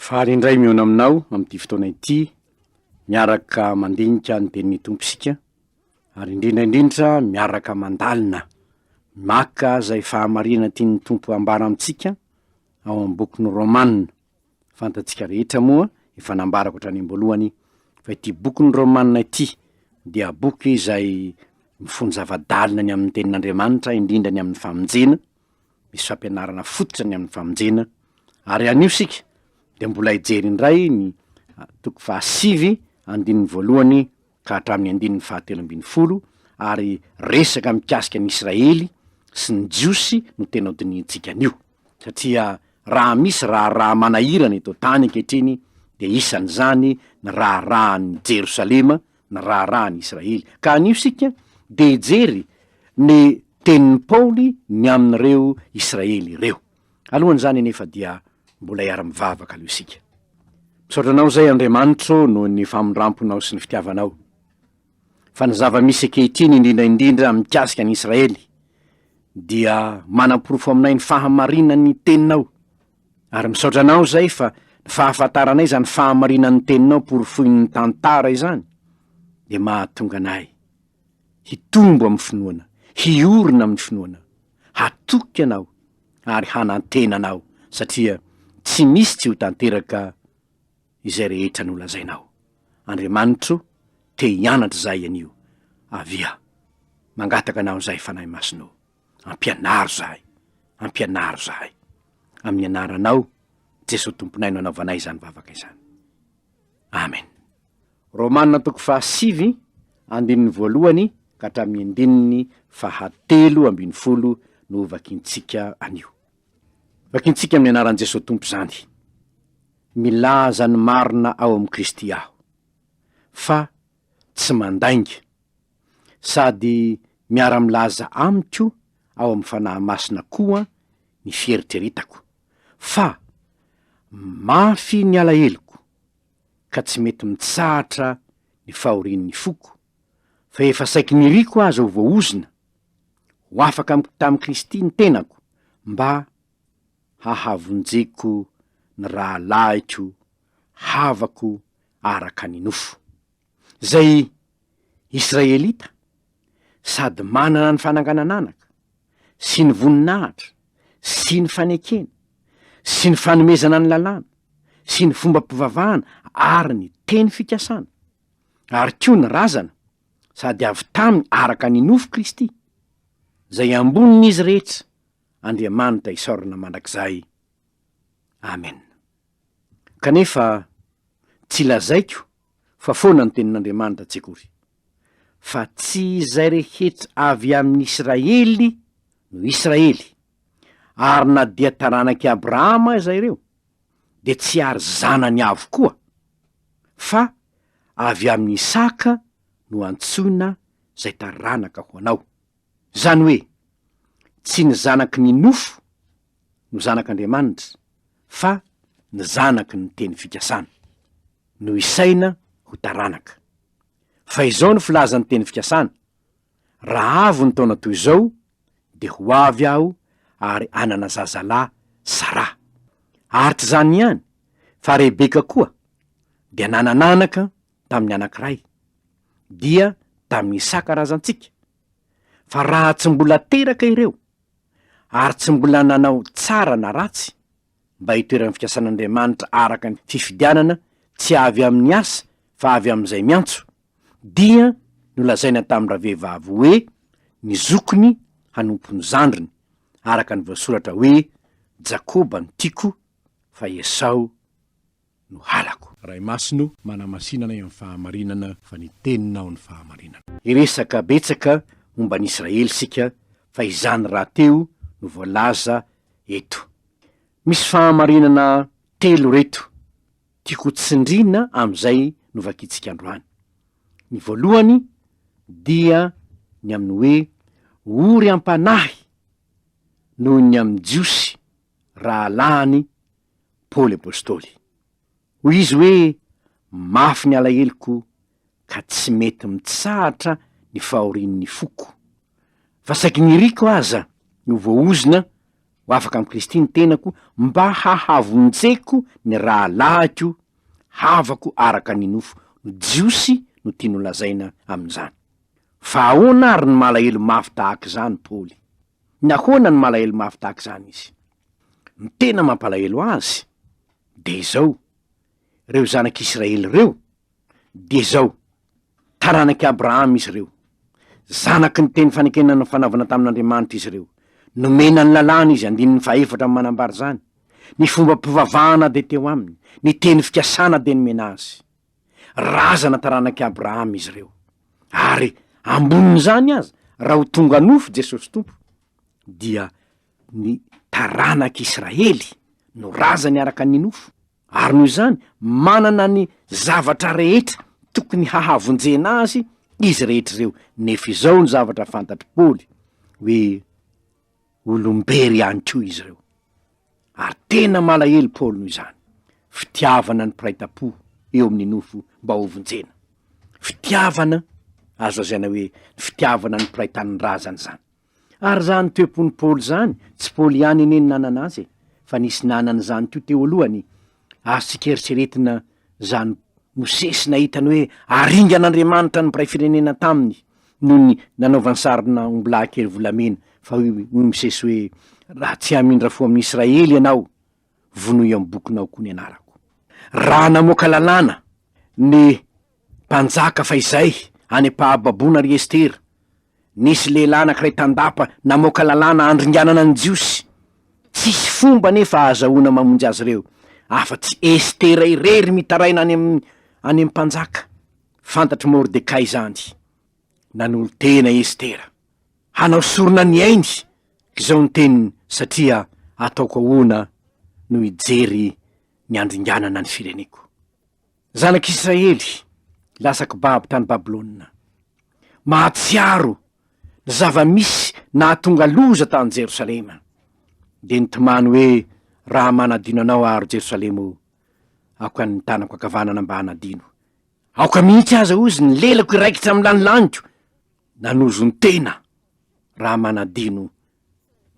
Faly indray miona aminao amin'ity fotoana ity, miaraka mandinika ny tenin'ny tomposika, ary indrindra miaraka mandalina maka zay fahamarina tian'ny tompo ambara amintsika ao am-bokin'ny Romana. Fantatsika rehetra moa efa nambarako hatrany am-boalohany fa ity bokin'ny Romana ity dia boky izay mifono zava-dalina ny amin'ny tenin'Andriamanitra, indrindra ny amin'ny famonjena, misy fampianarana fototra ny amin'ny famonjena, ary anio sika de mbola hijery indray ny toko fahasivy andininy voalohany ka hatramin'ny andininy fahatelo ambin'ny folo, ary resaka mikasika ny Israely sy ny jiosy no tena hodiniantsika anio, satria raha misy raha manahirana eto tany ankehitriny de isan'izany ny raharan'ny Jerosalema, ny raharan'ny Israely. Ka anio sika de hijery ny tenin'ny Paoly ny amin'ireo Israely ireo. Alohan'izany nefa dia mbola hiara-mivavaka aloha isika. Misaotra anao zay Andriamanitro noho ny famondramponao sy ny fitiavanao. Fa ny zava-misy ankehitriny indrindra mikasika ny Israely dia manam-porofo aminay ny fahamarinan'ny teninao. Ary misaotra anao zay fa ny fahafantaranay zany fahamarinan'ny teninao porofoin'ny tantara izany de mahatonga anay hitombo amin'ny finoana, hiorina amin'ny finoana, hatoky anao ary hanantena anao, satria tsy misy tsy ho tanteraka izay rehetra nolazainao. Andriamanitro, te hianatra zay anio. Avia, mangataka anao zay fanahy masonao. Ampianaro zahay. Amin'ny anaranao Jesosy tomponay no anaovanay zany vavaka izany. Amen. Romana toko fahasivy andininy voalohany ka hatramin'ny andininy fahatelo ambin'ny folo no vakintsika anio. Vakintsika amin'ny anaran'i Jesosy tompo zany. Milaza ny marina ao amin'ny Kristy aho, fa tsy mandainga, sady miara-milaza amiko ao amin'ny fanahy masina koa ny fieritreretako, fa mafy ny alaheloko ka tsy mety mitsahatra ny fahorian'ny foko, fa efa saiky niriko aza ho voaozina ho afaka tamin'ny Kristy ny tenako, mba hahavonjeko ny raha lahiko havako araka ny nofo. Zay Israelita sady manana ny fananganananaka sy ny voninahitra sy ny fanekena sy ny fanomezana ny lalàna sy ny fomba-pivavahana ary ny teny fikasana, ary koa ny razana sady avy taminy araka ny nofo Kristy zay ambonin'izy rehetra. Andriamanitra isaorana mandrakizay. Amen. Kanefa tsy lazaiko fa foana ny tenin'Andriamanitra tsekory, fa tsy izay rehetra avy amin'ny Israely no Israely, ary na dia taranaky Abrahama aza ireo de tsy ary zanany avokoa, fa avy amin'ny Isaka no antsoina zay taranaka ho anao. Zany hoe tsy ny zanaky ny nofo no zanak'Andriamanitra, fa ny zanaky ny teny fikasana no isaina ho taranaka. Fa izao no filazan'ny teny fikasana: raha avy ny taona toy izao de ho avy aho ary anana zazalahy Sara. Ary tsy zany ihany, fa Rebeka koa dia nanananaka tamin'ny anankiray, dia tamin'ny Isaka razantsika. Fa raha tsy mbola teraka ireo ary tsy mbola nanao tsara na ratsy mba hitoeran'ny fikasan'Andriamanitra araka ny fifidianana, tsy avy amin'ny asa fa avy amin'izay miantso, dia nolazaina tamin'ny ravehivavy hoe ny zokiny hanompo ny zandriny, araka ny voasoratra hoe Jakoba no tiako fa Esau no halako. Ray masino manamasinana amin'ny fahamarinana fa ny teninao ny fahamarinana. Iresaka betsaka momba ny Israely sika, fa izany raha teo no voalaza eto. Misy fahamarinana telo reto tiako tsindrina am'izay no vakitsika androany. Ny voalohany dia ny amin'ny hoe ory ampanahy noho ny amin'ny jiosy rahalany Paoly apôstôly. Hoy izy hoe mafy ny alaheloko ka tsy mety mitsahatra ny fahorian'ny foko, fa saiky niriko aza no voaozina ho afaka amin'ny Kristy ny tenako mba hahavonjeko ny raha lahako havako araka ny nofo no jiosy no tiano lazaina amin'izany. Fa ahoana ary ny malahelo mafy tahaka izany Paoly? Nahoana ny malahelo mafy tahaka izany izy? Ny tena mampalahelo azy de zao, reo zanak'Israely reo de zao, taranaky Abrahama izy reo, zanaky ny teny fanekena fanaovana tamin'Andriamanitra izy reo, nomena ny lalàna izy, andininy faefatra manambary zany, ny fomba mpivavahana de teo aminy, ny teny fikasana de nomena azy. Razana taranaky Abrahama izy reo, ary amboniny zany azy, raha ho tonga nofo Jesosy Tompo, dia ny taranaky Israely no razany araka ny nofo. Ary noho izany manana ny zavatra rehetra tokony hahavonjena azy izy rehetra reo. Nefa izao ny zavatra fantatry Paoly, hoe olombery ihany koa izy reo. Ary tena malahelo Paoly noho izany. Fitiavana ny piraita-po eo amin'ny nofo mba ho vonjena. Fitiavana azo azaina hoe fitiavana ny piraitan'ny razany zany. Ary zany toepony Paoly zany, tsy Paoly ihany eneny nanana azy, fa nisy nanana zany koa teo alohany. Azo eritreretina zany Mosesy nahitany hoe aringan'Andriamanitra ny mpiray firenena taminy noho ny nanaovany sarina ombilà kely volamena, fa hoy Mosesy hoe raha tsy hamindra fo amin'ny Israely ianao, vonoy amin'ny bokinao koa ny anarako. Raha namoaka lalàna ny mpanjaka fa izay any am-pahababona ry Estera, nisy lehilahy anankiray tandapa namoaka lalàna andringanana ny jiosy, tsisy fomba nefa azahoana mamonjy azy reo afa-tsy Estera irery mitaraina any am-mpanjaka. Fantatry Mordekay zany, nanolo tena Estera, hanao sorona ny ainy, izao ny teniny, satria ataoko ahoana no hijery ny andringanana ny fireneko. Zanak'Israely lasaky babo tany Babilôna, mahatsiaro ny zava-misy nahatonga loza tany Jerosalema, de nitomany hoe raha manadino anao aro Jerosalema, aoka ny tanako akavanana mba hanadino. Aoka mihitsy aza ozy ny lelako iraikitra amin'ny lanilaniko, nanozo ny tena raha manadino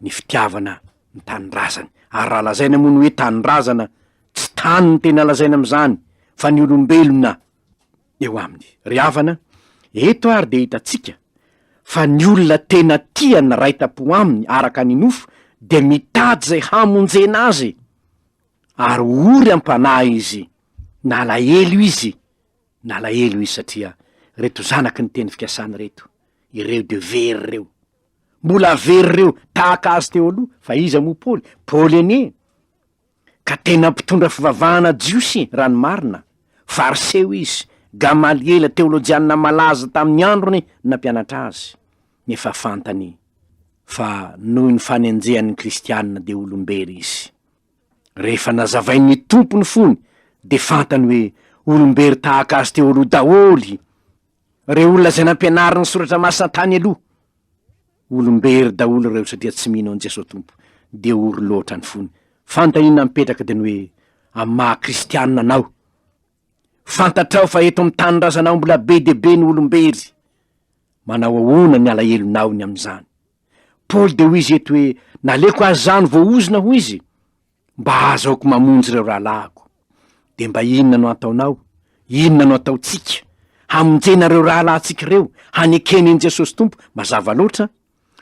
ny fitiavana ny tanyrazany. Ary raha lazaina moa ny hoe tanyrazana, tsy tany ny tena lazaina am'izany, fa ny olombelona eo aminy. Ry havana, eto ary de hitatsika fa ny olona tena tia ny raita-po aminy araka ny nofo de mitady zay hamonjena azy, ary ory ampanahy izy, nalahelo izy satria reto zanaky ny teny fikasana reto, ireo de very reo, mbola very reo tahaka azy teo aloha. Fa iza moa Paoly anie ka tena mpitondra fivavahana jiosy rano marina, fariseo izy, Gamaliela teolojianina malaza tamin'ny androny nampianatra azy, nefa fantany fa noho ny fanenjehan'ny kristianina de olombery izy. Rehefa nazavain'ny tompony fony de fantany hoe olombery tahaka azy teo aloha daholy, reo olona zay nampianariny soratra masina tany aloha, olombery daholo reo satria tsy mino an Jesosy Tompo, de ory loatra ny fony. Fantanina mipetraka de ny hoe amin'ny maha kristianina anao, fantatrao fa eto amin'ny tanyrazanao mbola be de be ny olombery, manao ahoana ny alahelonao ny am'izany. Paoly de hoy izy eto hoe naleko azy zany voaozina ho izy, mba azaoko mamonjy reo rahalahako. De mba inona no ataonao, inona no ataotsika hamonjenareo rahalahtsika reo, hanekeny ny Jesosy Tompo? Mazava loatra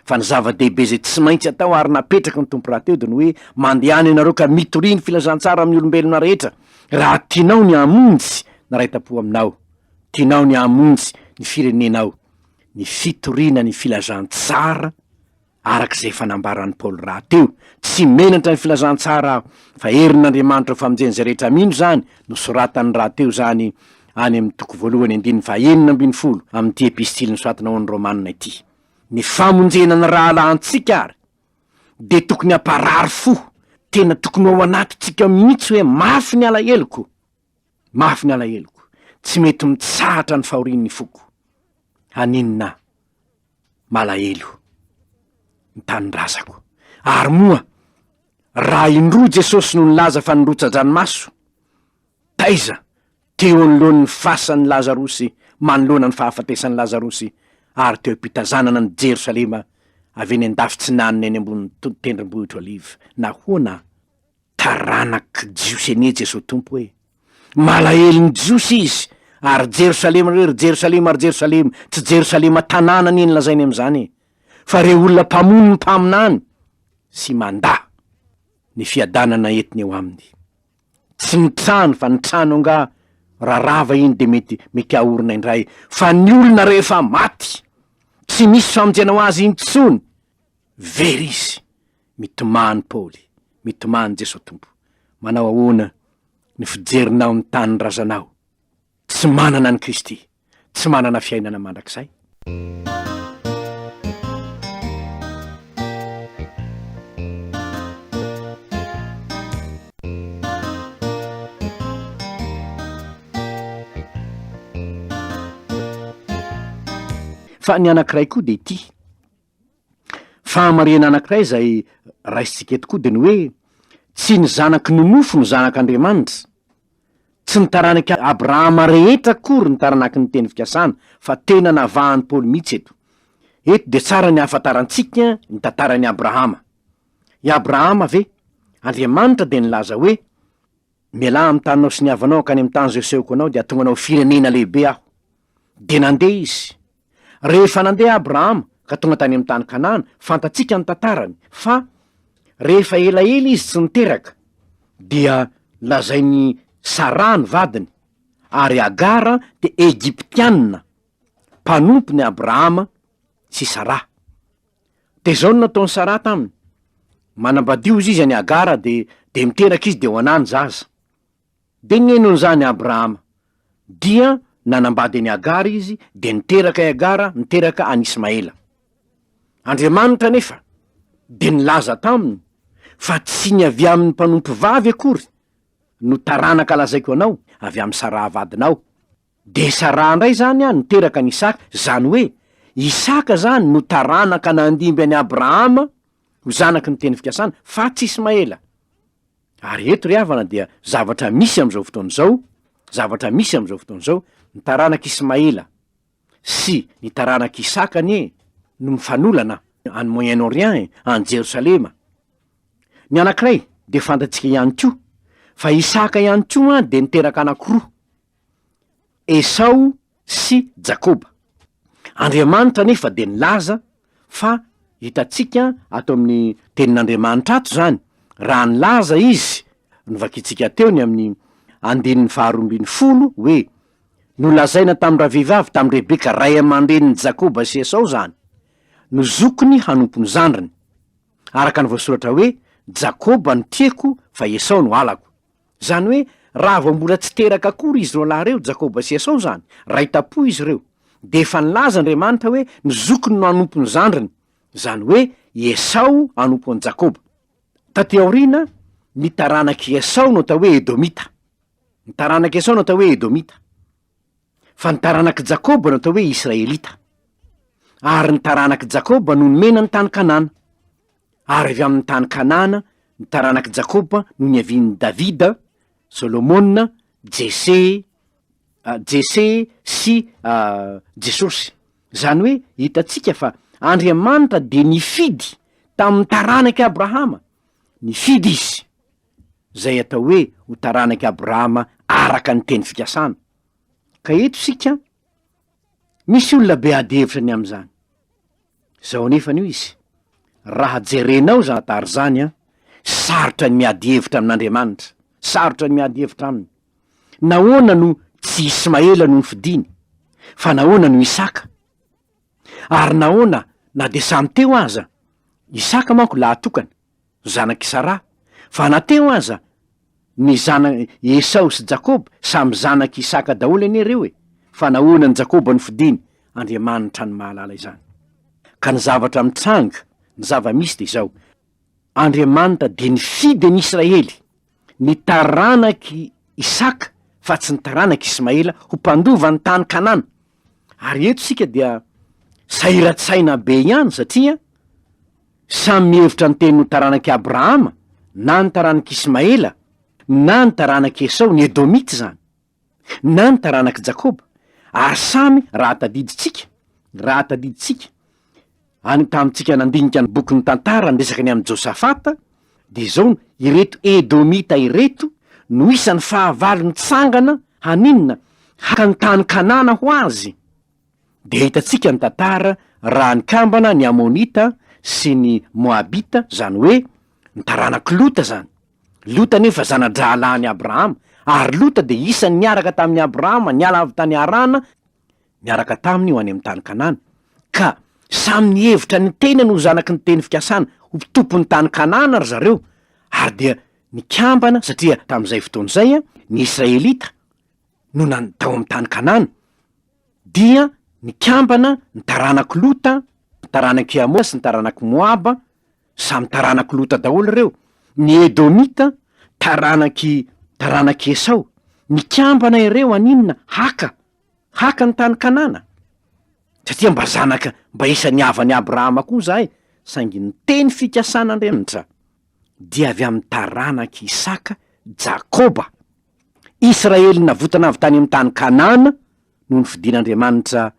fa ny zava-dehibe zay tsy maintsy atao ary napetraka ny tompo raha teo de ny hoe mandehany ianareo ka mitoriny filazantsara amin'ny olombelona rehetra. Raha tianao ny hamonjy na raita-po aminao, tianao ny hamonjy ny firenenao, ny fitoriana ny filazantsara arak'izay fanambaran'ny Paoly raha teo, tsy menatra ny filazantsara fa herin'Andriamanitra ho famonjeny zay rehetra mino zany no soratany raha teo zany any amin'ny toko voalohany 2:12 amin'ity epistily nosoratanao an'ny Romana ity. Ny famonjena ny rahalahantsika ary de tokony hamparary fo, tena tokony ao anatytsika mihitsy hoe mafy ny alaheloko, mafy ny alaheloko, tsy mety mitsahatra ny fahorin'ny foko. Haninona malahelo ny tanindrazako. Ary moa raha indro Jesosy no nilaza fa nirotsa-dranomaso, taiza teo anoloan'ny fasan'ny Lazarosy, manoloana ny fahafatesan'ny Lazarosy, ary teo am-pitazanana ny Jerosalema avy eny an-dafitsinaniny eny ambony tendrombohitra oliva. Nahoana taranaky jiosy anie Jesosy Tompo hoe malaheliny jiosy izy, ary Jerosalema ry Jerosalema ary Jerosalema, tsy Jerosalema tanàna ny eny lazainy am'zany fa re olona mpamono ny mpaminany sy mandà ny fiadanana entiny eo aminy. Tsy ny trano fa ny trano anga rarava iny de mety ahorona indray, fa ny olona rehefa maty tsy misy famonjena ho azy intsony, very izy. Mitomany Paoly, mitomany Jesosy Tompo. Manao ahoana ny fijerinao ny tany razanao, tsy manana ny Kristy, tsy manana fiainana mandrakizay? Fa ny anankiray koa de ity fahamarena anankiray zay raisitsika eto koa de ny hoe tsy ny zanaky nonofo no zanak'Andriamanitra, tsy ny taranaky Abrahama rehetra akory ny taranaky ny teny fikasana, fa tena navahany Paoly mihitsy eto. Eto de tsara ny ahafantarantsika ny tantaran'i Abrahama. I Abrahama ve Andriamanitra de nilaza hoe mialà amin'ny taninao sy ny havanao ka any amin'ny tany Joseko anao de atonganao firenena lehibe aho. De nandeha izy. Rehefa nandeha Abrahama ka tonga tany amin'ny tany Kanana, fantatsika ny tantarany, fa rehefa elaela izy tsy niteraka dia lazainy Sara ny vadiny, ary Agara de Egyptianina, mpanompony Abrahama sy Sara. De zao no nataony Sara taminy, manambadio izy any Agara de miteraka izy de ho anany zaza. De nenony zany Abrahama dia nanambady any Agara izy de niteraka i Agara, niteraka any Ismaela. Andriamanitra nefa de nilaza taminy fa tsy ny avy amin'ny mpanompo vavy akory no taranaka lazaiko anao, avy amin'ny Sara vadinao. De Sara ndray zany niteraka ny Isaka, zany hoe Isaka zany no taranaka nandimby any Abrahama ho zanaky ny teny fikasana, fa tsy Ismaela. Ary eto ry havana dia zavatra misy am'zao fotoan'zao, ny taranaky Ismaela sy ny taranaky Isaka anie no mifanolana any Moyen-Orient, any Jerosalema. Ny anankiray de fantatsika ihany koa fa Isaka ihany koa de niteraka anankiroa, Esau sy Jakoba. Andriamanitra nefa de nilaza fa hitatsika ato amin'ny tenin'Andriamanitra ato zany, raha nilaza izy novakitsika teo ny amin'ny 2:12 hoe nolazaina tamin'ny ravehivavy tamin'ny Rebeka ray aman-drenin'ny Jakoba sy Esau zany, no zokony hanompo ny zandriny. Araka ny voasoratra hoe Jakoba no tiako fa Esau no halako. Zany hoe raha vao mbola tsy teraka akory izy roa lahy reo, Jakoba sy Esau zany, ray tapo izy reo, de efa nilaza Andriamanitra hoe ny zokony no hanompo ny zandriny, zany hoe Esau hanompo any Jakoba. Taty aoriana ny taranaky Esau no atao hoe Edomita, ny taranaky Esau no atao hoe Edomita, fa ny taranaky Jakoba no atao hoe Israelita. Ary ny taranaky Jakoba no nomena ny tany Kanana, ary avy amin'ny tany Kanana ny taranaky Jakoba no niavian'ny Davida, Solomona, Jese sy Jesosy. Zany hoe hitatsika fa Andriamanitra de nifidy tamin'ny taranaky Abrahama, nifidy izy zay atao hoe ho taranaky Abrahama araka ny teny fikasana. Ka eto sika misy olona be ady hevitra ny am'zany. Zao nefany io izy, raha jerenao zantary zany sarotra ny miady hevitra amin'Andriamanitra, sarotra ny miady hevitra aminy. Nahoana no tsy Ismaela no nifidiny, fa nahoana no Isaka? Ary nahoana na de samy teo aza, Isaka manko lahatokana, zanaky Sara, fa na teo aza ny Esau sy Jakoba samy zanaky Isaka daholo anie reo fa nahoana ny Jakoba nifidiny? Andriamanitra ny mahalala izany. Ka ny zavatra mitsanga, ny zava-misy de zao, Andriamanitra de nifidy ny Israely, ny taranaky Isaka fa tsy ny taranaky Ismaela ho mpandova ny tany Kanana. Ary eto sika dia sahirasaina be ihany satria samy mihevitra ny teny ho taranaky Abrahama, na ny taranaky Ismaela, na ny taranaky Esau, ny Edomita zany, na ny taranaky Jakoba. Ary samy raha tadiditsika any tamintsika nandinika ny boky ny tantara nresaka ny amin'ny Josafata de zao ireto Edomita ireto no isan'ny fahavalo nitsangana haninona haka ny tany Kanana ho azy. De hitantsika ny tantara raha ny kambana ny Amonita sy ny Moabita, zany hoe ny taranaky Lota zany. Lota nefa zana-drahalany Abrahama, ary Lota de isan'ny niaraka tamin'ny Abrahama, niala avy tany Harana, niaraka taminy io any amin'ny tany Kanana. Ka samy nihevitra ny tena no zanaky ny teny fikasana ho tompon'ny tany Kanana ry zareo, ary dia nikambana satria tamin'izay fotoan'izay ny Israelita no tao amin'ny tany Kanana dia nikambana ny taranaky Lota, ny taranaky Amo sy ny taranaky Moaba, samy taranaky Lota daholo reo. Ny Edomita taranaky Esau, nikambana ireo aninona haka ny tany Kanana satria mba isan'ny havany Abrahama koa zahay, saingy ny teny fikasana Andriamanitra dia avy amin'ny taranaky Isaka, Jakoba. Israely navotana avy tany amin'ny tany Kanana no ny fidin'Andriamanitra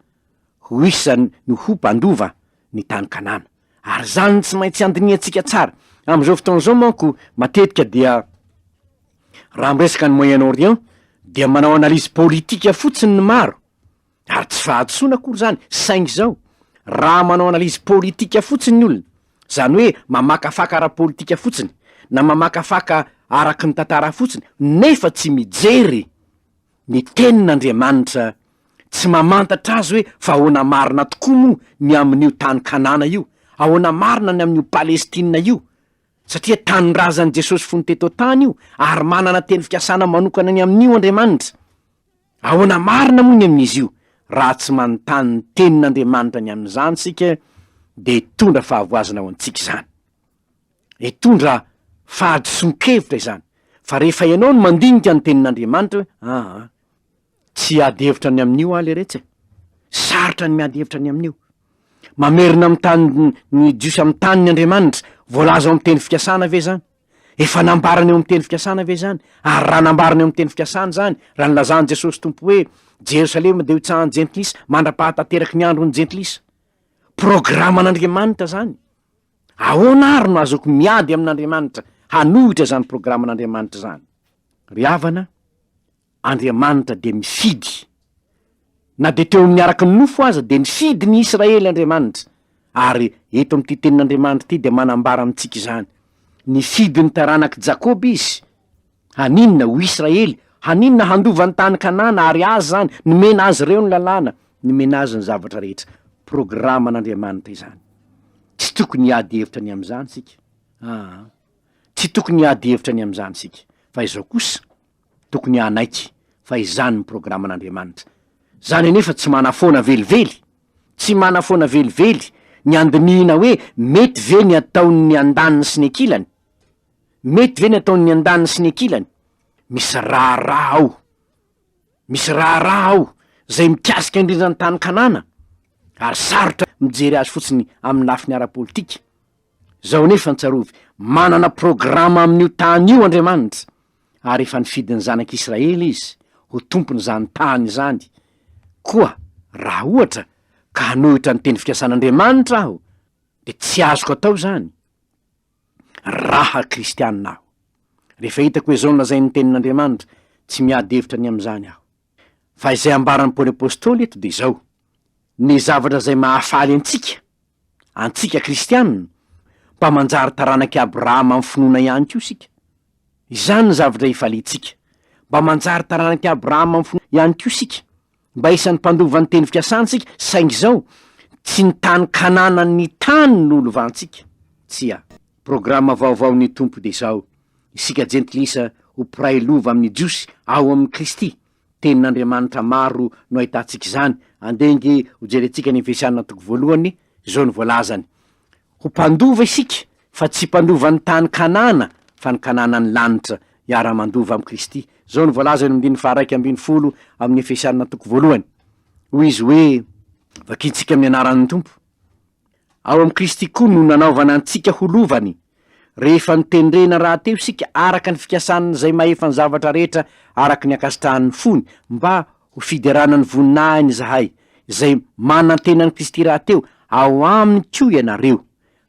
ho isany no ho mpandova ny tany Kanana. Ary zany tsy maintsy andiniantsika tsara. Am'izao fotoan'izao manko matetika dia raha miresaka ny Moyen-Orient dia manao analyse politika fotsiny ny maro, ary tsy fahatsoana akory zany, saingy zao raha manao analyse politika fotsiny ny olona, zany hoe mamakafaka ara-politika fotsiny na mamakafaka araky ny tantara fotsiny, nefa tsy mijery ny tenin'Andriamanitra, tsy mamantatra azy hoe fa ahoana marina tokoa moa ny amin'io tany Kanana io, ahoana marina ny amin'io Palestina io, satria tanin-drazan'i Jesosy fony teto tany io, ary manana teny fikasana manokana ny amin'io Andriamanitra. Ahoana marina moa ny amin'izy io? Raha tsy manontany ny tenin'Andriamanitra ny amin'izany sika de hitondra fahavoazana ho antsika zany, hitondra fahadison-kevitra izany. Fa rehefa ianao no mandinika ny tenin'Andriamanitra hoe tsy ady hevitra ny amin'io aly retsy, sarotra ny miady hevitra ny amin'io, mamerina amin'ny tany ny jiosy amin'ny tany ny Andriamanitra, voalaza ao amin'ny teny fikasana ve zany? Efa nambarany eo amin'ny teny fikasana ve zany? Ary raha nambarany eo amin'ny teny fikasana zany, raha nilazany Jesosy Tompo hoe Jerosalema de ho tsahan'ny jentilisa, mandra-pahatateraky ny andro ny jentilisa, programan'Andriamanitra zany. Ahoana ary no azoko miady amin'Andriamanitra, hanohitra zany programan'Andriamanitra zany? Ry havana, Andriamanitra de mifidy, na de teo amin'ny araky ny nofo aza de nifidy ny Israely Andriamanitra, ary eto amin'ity tenin'Andriamanitra ity de manambara amintsika izany. Nifidy ny taranaky Jakoby izy, haninona ho Israely, haninona handova ny tany Kanana, ary azy zany nomena azy reo ny lalàna, nomena azy ny zavatra rehetra. Programan'Andriamanitra izany. Tsy tokony hiady hevitra ny am'izany sika. Tsy tokony hiady hevitra ny am'izany sika. Fa izao kosa tokony hanaiky fa izany ny programan'Andriamanitra. Zany nefa tsy manafoana velively, tsy manafoana velively ny andinihina hoe mety ve ny ataon'ny andaniny sy ny ankilany, mety ve ny ataon'ny andaniny sy ny ankilany. Misy raharaha ao zay mikasika indrindra ny tany Kanana, ary sarotra mijery azy fotsiny amin'ny lafiny ara-politika. Zao nefa nitsarovy, manana programa amin'io tany io Andriamanitra, ary efa nifidiny zanak'Israely izy ho tompony zany tany zany. Koa raha ohatra ka hanohitra ny teny fikasan'Andriamanitra aho, de tsy azoko atao zany raha kristianina aho. Rehefa hitako hoe zao nolazay ny tenin'Andriamanitra, tsy miady hevitra ny am'izany aho. Fa izay ambaran'ny Paoly apôstôly eto de zao, ny zavatra zay mahafaly antsika kristianina, mba manjary taranaky Abrahama amin'ny finoana ihany koa sika. Izany ny zavatra hifalintsika, mba manjary taranaky Abrahama amin'ny finoana ihany koa sika, mba isan'ny mpandova ny teny fikasana sika, saingy zao tsy ny tany Kanana ny tany no lovantsika. Tsia, programa vaovao ny tompo de zao, isika jentilisa ho piray lova amin'ny jiosy ao amin'ny Kristy. Tenin'Andriamanitra maro no ahitantsika izany. Andengy ho jerentsika ny Efesianina toko voalohany, zao ny voalazany. Ho mpandova isika, fa tsy mpandova ny tany Kanana, fa ny Kanana ny lanitra iara-mandova amin'ny Kristy. Zao ny voalazany amin'ny 2:12 amin'ny Efesianina toko voalohany. Hoy izy hoe, vakintsika amin'ny anaran'ny Tompo. Ao amin'ny Kristy koa no nanaovana antsika ho lovany, rehefa nitendrena raha teo sika araka ny fikasan'ny zay mahefa ny zavatra rehetra araky ny akasitrahan'ny fony, mba ho fiderana ny voninahiny zahay, zay manantenan'ny Kristy raha teo, ao aminy ko ianareo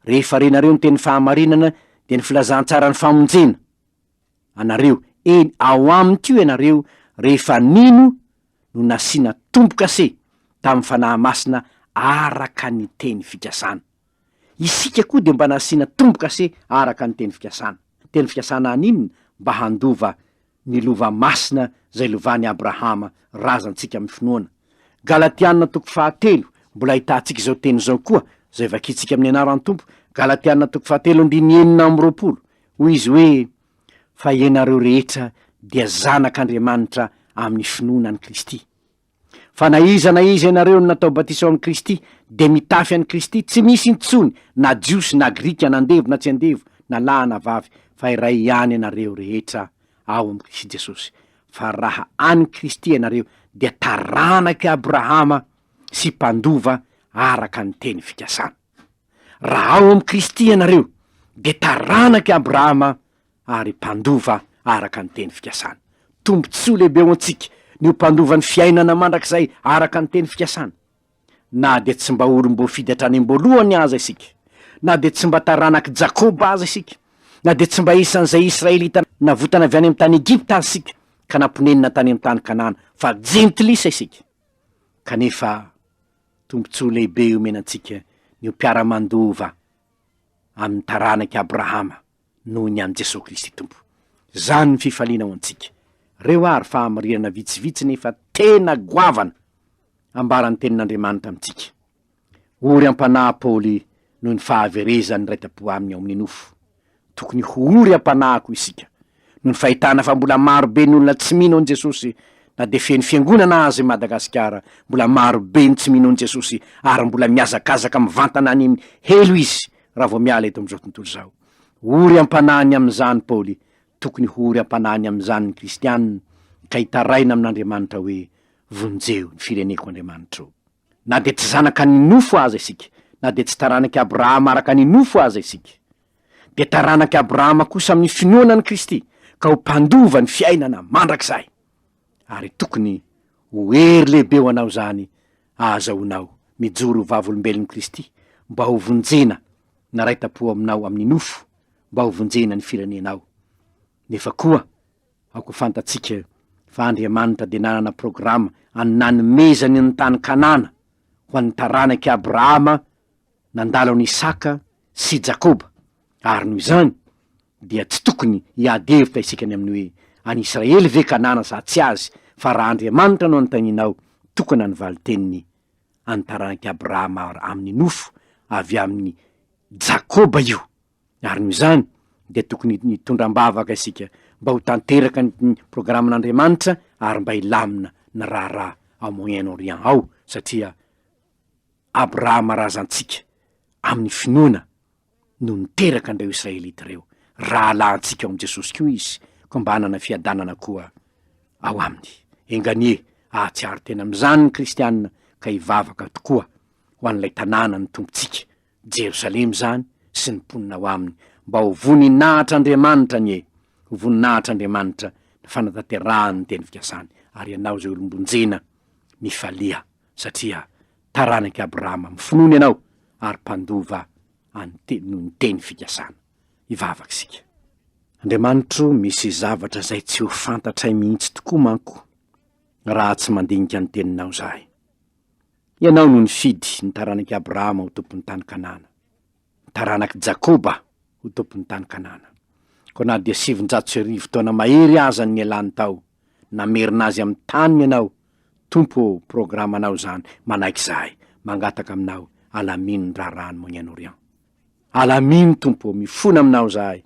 rehefa renareo ny teny fahamarinana de ny filazantsara ny famonjena anareo eny ao aminy ko ianareo rehefa nino no nasiana tompo-kase tamin'ny fanahy masina araka ny teny fikasana. Isika koa de mba nasiana tompo-kase araka ny teny fikasana. Teny fikasana aninona mba handova ny lova masina zay lovany Abrahama razantsika amin'ny finoana. Galatianina 3:7 mbola ahitantsika izao teny zao koa zay vakitsika amin'ny anaran'ny tompo. Galatianina 3:9 hoy izy hoe fa ianareo rehetra dia zanak'Andriamanitra amin'ny finoana ny Kristy. Fa na iza ianareo no natao batiso amin'ny Kristy de mitafy an'i Kristy, tsy misy intsony na jiosy na grika na andevo na tsy andevo na lahy na vavy fa iray ihany ianareo rehetra ao amin'ny Kristy Jesosy. Fa raha any Kristy ianareo dia taranaky Abrahama sy mpandova araka ny teny fikasana. Raha ao amin'ny Kristy ianareo de taranaky Abrahama ary mpandova araka ny teny fikasana. Tombontsoa lehibe ao antsika ny mpandova ny fiainana mandrakizay araka ny teny fikasana. Na de tsy mba olom-boafidy hatrany am-boalohany aza isika, na de tsy mba taranaky Jakoba aza isika, na de tsy mba isan'izay Israelita navotana avy any amin'ny tany Egypta aza isika ka namponenina tany amin'ny tany Kanana, fa jentilisa isika. Kanefa tombontsoa lehibe omenantsika ny mpiara-mandova amin'ny taranaky Abrahama noho ny amin'ny Jesosy Kristy tompo. Zany ny fifaliana ao antsika. Reo ary fahamarinana vitsivitsy nefa tena goavana ambaran'ny tenin'Andriamanitra amintsika. Ory am-panahy Paoly noho ny fahaverezany raita-po aminy ao amin'ny nofo. Tokony ho ory am-panahiko isika noho ny fahitana fa mbola maro be ny olona tsy mino an Jesosy, na de feno fiangonana azy Madagasikara mbola maro be ny tsy mino an Jesosy ary mbola miazakazaka mivantana any helo izy raha vao miala eto am'izao tontolo zao. Ory am-panahiny am'izany Paoly, tokony ho ory am-panahiny am'izany ny kristianina ka hitaraina amin'Andriamanitra hoe vonjeo ny fireneko Andriamanitra. Na de tsy zanaka ny nofo aza isika, na de tsy taranaky Abrahama araka ny nofo aza isika, de taranaky Abrahama kosa amin'ny finoana ny Kristy ka ho mpandova ny fiainana mandrakizay. Ary tokony ho hery lehibe ho anao zany azahoanao mijoro vavolombelon'ny Kristy mba ho vonjena na raita-po aminao amin'ny nofo, mba ho vonjena ny firenenao. Nefa koa ako fantatsika fa Andriamanitra de nanana programa nanomezany ny tany Kanana ho an'ny taranaky Abrahama nandalo ny Isaka sy Jakoba. Ary noho izany dia tsy tokony hiadevitra isika ny amin'ny hoe any Israely ve Kanana sa tsy azy, fa raha Andriamanitra no antaninao tokony hanivaly teniny any taranaky Abrahama amin'ny nofo avy amin'ny Jakoba io. Ary noho izany de tokony hitondram-bavaka isika mba ho tanteraka ny programan'Andriamanitra ary mba hilamina na raharaha ao Moyen-Orient ao, satria Abrahama razantsika amin'ny finoana no niteraka andreo Israelita reo. Raha lahantsika ao am' Jesosy koa izy ko mba hanana fiadanana koa ao aminy. Enganie ahatsiaro tena am'izany ny kristianina ka hivavaka tokoa ho an'ilay tanàna ny tompontsika Jerosalemy zany sy ny mponina ao aminy, mba ho voninahitra Andriamanitra nye, ho voninahitra Andriamanitra ny fanatanterahany teny fikasany. Ary ianao zay olombonjena mifalia satria taranaky Abrahama mifinoany ianao ary mpandova ny teny fikasana. Hivavaka sika. Andriamanitro, misy zavatra zay tsy ho fantatray mihitsy tokoa manko raha tsy mandinika ny teninao zahay. Ianao no nifidy ny taranaky Abrahama ho tompon'ny tany Kanana, ny taranaky Jakoba ho tompon'ny tany Kanana. Ko na dia 700 taona mahery aza ny ialany tao, namerina azy amin'ny tany ianao, tompo programanao zany manaiky zahay, mangataka aminao alamino ny raharahany Moyen-Orient. Alamino tompo, mifona aminao zahay.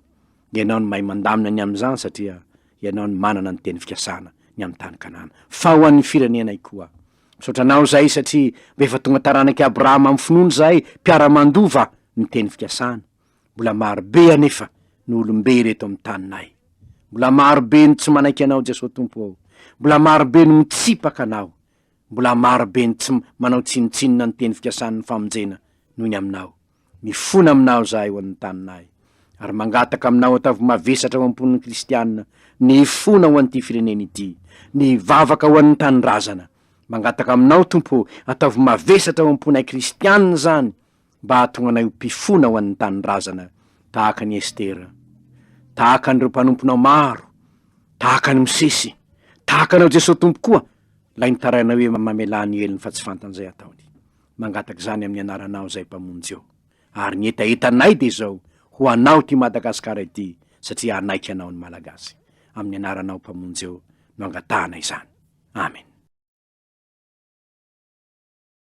Ianao no mahay mandamina ny am'izany satria ianao no manana ny teny fikasana ny amin'ny tany Kanana. Fa ho an'ny firenenay koa. Sotranao zay satria rehefa tonga taranaky Abrahama amin'ny finoany zahay mpiara-mandova ny teny fikasana. Mbola maro be anefa ny olombe reto amin'ny taninay. Mbola maro be ny tsy manaiky anao Jesosy tompo ao. Mbola maro be ny mitsipaka anao. Mbola maro be ny tsy manao tsinotsinona ny teny fikasana ny famonjena noho ny aminao. Mifona aminao zahay ho an'ny taninay. Ary mangataka aminao atavy mavesatra ho ampon'ny kristianina, ny fona ho an'ity firenena ity, ny vavaka ho an'ny tanyrazana. Mangataka aminao tompo atavy mavesatra ho amponay kristianina zany mba hatonga anay ho mpifona ho an'ny tanyrazana tahaka ny Estera, tahaka an'ireo mpanomponao maro, tahaka ny Mosesy, tahaka anao Jesosy Tompo koa, lay nitaraina hoe mamelany eliny fa tsy fantan'izay ataony. Mangataka zany amin'ny anaranao zay mpamonjy eo, ary ny etaetanay de zao ho anao ty Madagasikara ity, satria anaiky anao ny malagasy. Amin'ny anaranao mpamonjy eo no angatahana izany. Amen.